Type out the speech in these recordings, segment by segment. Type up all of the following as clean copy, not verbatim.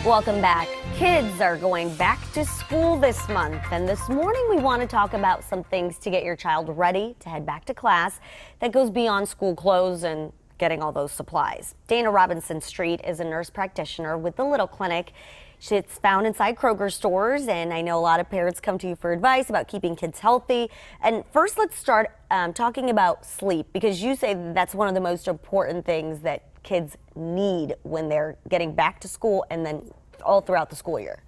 Welcome back. Kids are going back to school this month, and this morning we want to talk about some things to get your child ready to head back to class that goes beyond school clothes and getting all those supplies. Dana Robinson Street is a nurse practitioner with the Little Clinic. It's found inside Kroger stores, and I know a lot of parents come to you for advice about keeping kids healthy. And first, let's start talking about sleep, because you say that's one of the most important things that kids need when they're getting back to school and then all throughout the school year.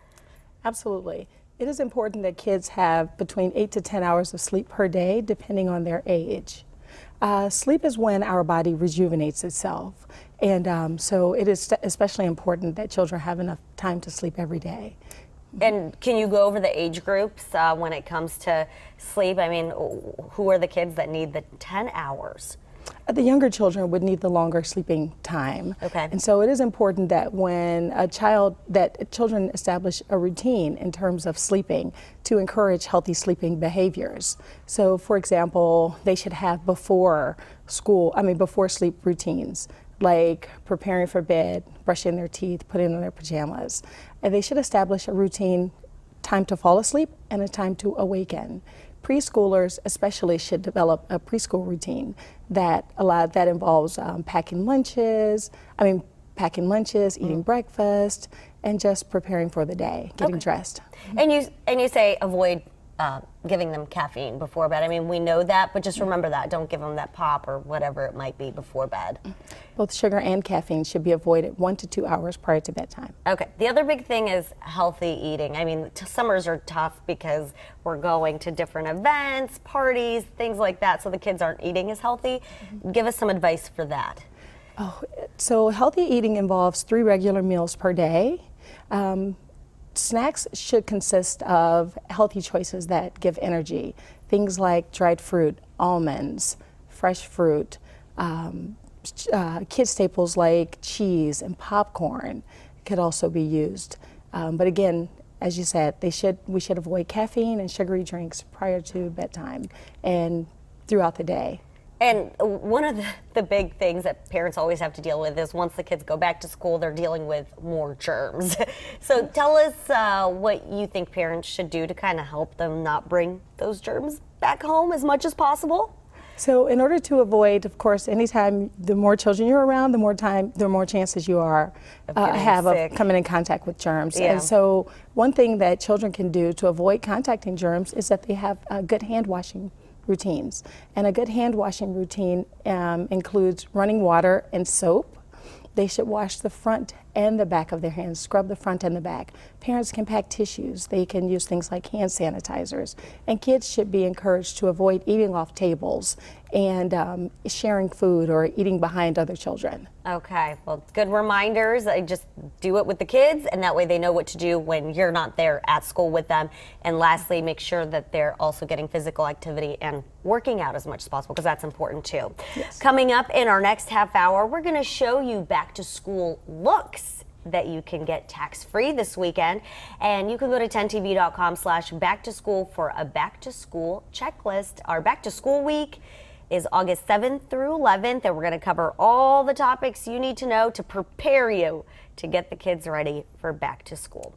Absolutely. It is important that kids have between 8 to 10 hours of sleep per day, depending on their age. Sleep is when our body rejuvenates itself, and so it is especially important that children have enough time to sleep every day. And can you go over the age groups when it comes to sleep? I mean, who are the kids that need the 10 hours? The younger children would need the longer sleeping time. Okay. And so it is important that when children establish a routine in terms of sleeping to encourage healthy sleeping behaviors. So for example, they should have before sleep routines, like preparing for bed, brushing their teeth, putting on their pajamas. And they should establish a routine, time to fall asleep and a time to awaken. Preschoolers especially should develop a preschool routine that involves packing lunches, eating breakfast, and just preparing for the day, getting dressed. And you say avoid giving them caffeine before bed. I mean, we know that, but just remember that. Don't give them that pop or whatever it might be before bed. Both sugar and caffeine should be avoided 1 to 2 hours prior to bedtime. Okay. The other big thing is healthy eating. I mean, summers are tough because we're going to different events, parties, things like that, so the kids aren't eating as healthy. Give us some advice for that. So healthy eating involves 3 regular meals per day. Snacks should consist of healthy choices that give energy. Things like dried fruit, almonds, fresh fruit, kid staples like cheese and popcorn could also be used. But again, as you said, we should avoid caffeine and sugary drinks prior to bedtime and throughout the day. And one of the big things that parents always have to deal with is once the kids go back to school, they're dealing with more germs. So tell us what you think parents should do to kind of help them not bring those germs back home as much as possible. So in order to avoid, of course, anytime the more children you're around, the more chances you are of coming in contact with germs. Yeah. And so one thing that children can do to avoid contacting germs is that they have good hand washing routines. And a good hand washing routine includes running water and soap. They should wash the front and the back of their hands, scrub the front and the back. Parents can pack tissues. They can use things like hand sanitizers. And kids should be encouraged to avoid eating off tables and sharing food or eating behind other children. Okay, well, good reminders. I just do it with the kids, and that way they know what to do when you're not there at school with them. And lastly, make sure that they're also getting physical activity and working out as much as possible, because that's important too. Yes. Coming up in our next half hour, we're going to show you back to school looks that you can get tax-free this weekend. And you can go to 10tv.com/back-to-school for a back-to-school checklist. Our back-to-school week is August 7th through 11th, and we're going to cover all the topics you need to know to prepare you to get the kids ready for back to school.